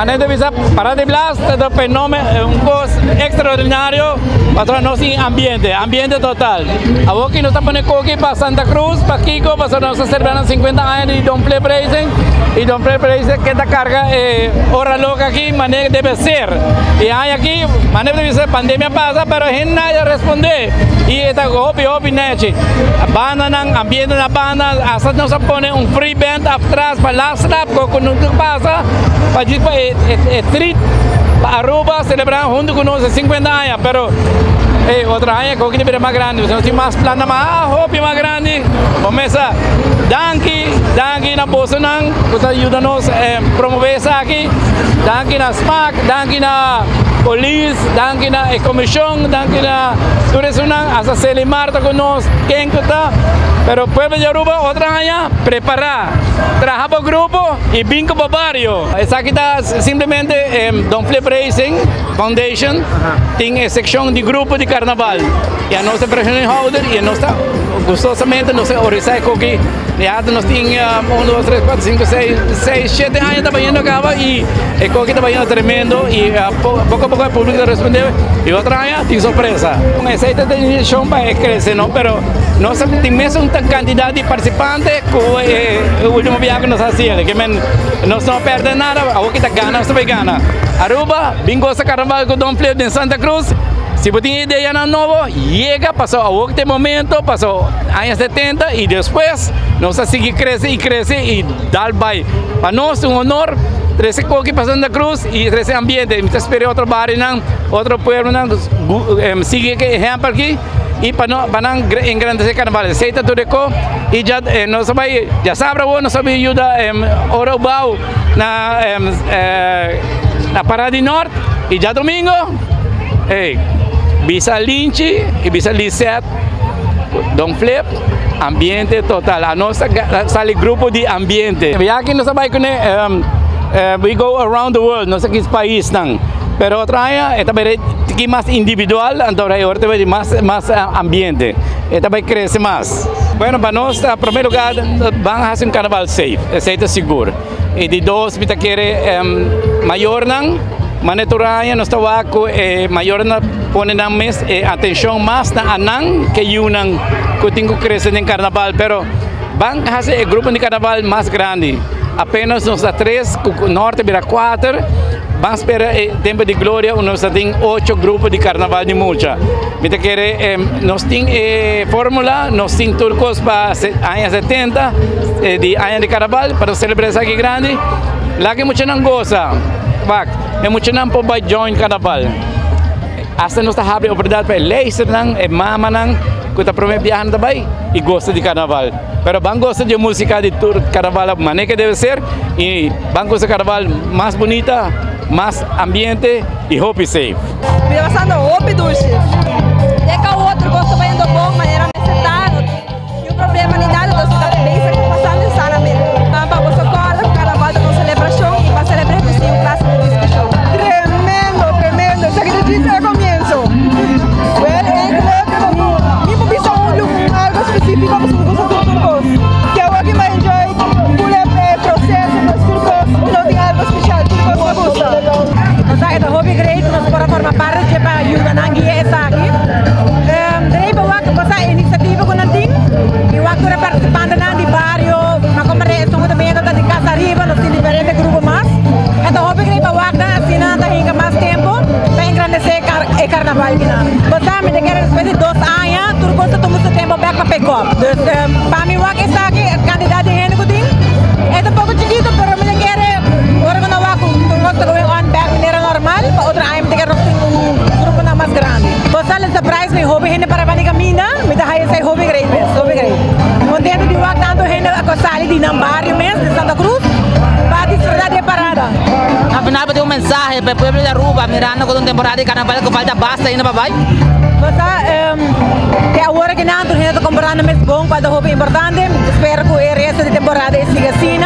Manete bisa para de blas, todo fenómeno, un cosa extraordinario para nuestro ambiente total. Aquí nos estamos poniendo para Santa Cruz, para Kiko, para nosotros celebrar 50 años de Don Play Praising. Y Don Play Praising que esta carga hora loca aquí, manera debe ser. Y hay aquí, manera debe ser, pandemia pasa, pero nadie responde. Y esta hopi neche. Banda ng ambiente na banda, hasta nos pone un free band atrás para last lap, cuando pasa, para street, para Aruba, celebrar junto con nosotros 50 años, pero otra año que tiene más grande, no tiene más plana más, hopi más grande, vamos a danki na Bosonan, que ayuda-nos promover isso aqui, danki na SMAC, danki na Police, danki na Comissão, danki na turismo, hasta Selimar está conosco, quem está, pero pueblo de Aruba, outra año, preparar, trabalhar para o grupo e bingo para o barrio. Essa aqui está simplesmente Don Play Praising Foundation, tem a secção de grupo de carnaval, e a nossa presidente holder, e a nossa gostosamente, nossa Orisai Koki, nós temos 1, 2, 3, 4, 5, 6, 7 anos trabalhando acaba e o Koki trabalhando tremendo e pouco a pouco o público respondeu e outra ano tem surpresa. Com essa edição vai crescer, não? Pero nós temos uma quantidade de participantes que o último viagem nós fazíamos, que nós não perdemos nada, a que está ganhando, nós vai ganhar. Aruba, bingo sa carnaval com Don Play de Santa Cruz. Se você tem ideia nova, chega, passou a outro momento, passou anos 70 e depois nós seguimos crescer e dar vai. Para nós honor, 13 coque para Santa Cruz e 13 ambiente. Me espera outro barrio, outro pueblo, sigue que exemplo aqui e para engrandecer o carnaval. Aceita tudo e já nós vai, já sabe, nós vamos ajudar Orobau na Parada Norte e já domingo, Bisa Linchi e Bisa Lisset, Don Flip, ambiente total. A nossa sale grupo de ambiente. E aqui nós vai com we go around the world, nós aqui país não. Pero outra área, esta vai que mais individual, então vai outra vai mais ambiente. Esta vai crescer mais. Bueno, para nós, em primeiro lugar, vamos fazer carnaval safe, aceita seguro. E de dois, me quer maior não. Maneturaya nos tawako mayor na pone na mes atención más na anang que yunang kuting crescer en carnaval, pero van a hacer el grupo de carnaval más grande. Apenas nos da 3, norte vira 4, vamos esperar tempo de glória, nós tem 8 grupos de carnaval de multa. Mita quer nós tem fórmula, nós tem turcos para anos 70 de anos de carnaval para celebrar isso aqui grande. Lá que muito não gosta. É muito não pode join carnaval. Hasta nós temos a oportunidade para laser nang, mama nang, que está prometendo viajar também e gosta de carnaval. Pero van gosta de música de tour carnaval, maneira que deve ser e van gosta de carnaval mais bonita, mais ambiente e hope safe. Vira passando hope duche. Deka o outro gosta bem do bom, maneira necessária. E o problema nem nada, nós está bem se passando sana mesmo. Para você cola, carnaval da celebração e para celebrar sim um clássico de discussão. Tremendo, isso aqui desde o começo. Well, mesmo bisa algo específico para os turcos. Que é o que mais enjoy, o processo dos turcos, não tem algo especial, turcos me gusta. Nós é um hobby great, nós podemos formar parte para ajudar na guia essa aqui. Daí para o que iniciativa com nanting, e o que participante na de barrio, na conversa também da de casa arriba, nós temos diferentes grupos mais. Então hobby great para o que assim não tem mais tempo para engrandecer o carnaval aqui na. Você me quer depois de 2 anos, turcos está tomando tempo para pegar. Para mim o que está aqui, candidato de gente que tem, é um pouco chiquito, pero me quer agora não vai com going on back maneira normal, para outra ano me quer um grupo mais grande. Você lhe surprise me hobby gente para a caminha, me dá aí esse hobby great mesmo, hobby great. Contento de ver tanto gente a sair de Nambario mesmo, de Santa Cruz, para disfrutar de parada. Afinal, tem mensagem para o povo de Aruba, mirando com uma temporada de carnaval que falta basta ainda para vai. Você é a hora que não, a gente está comprando mesmo bom, para o hobby importante. Espero que o resto da temporada siga assim.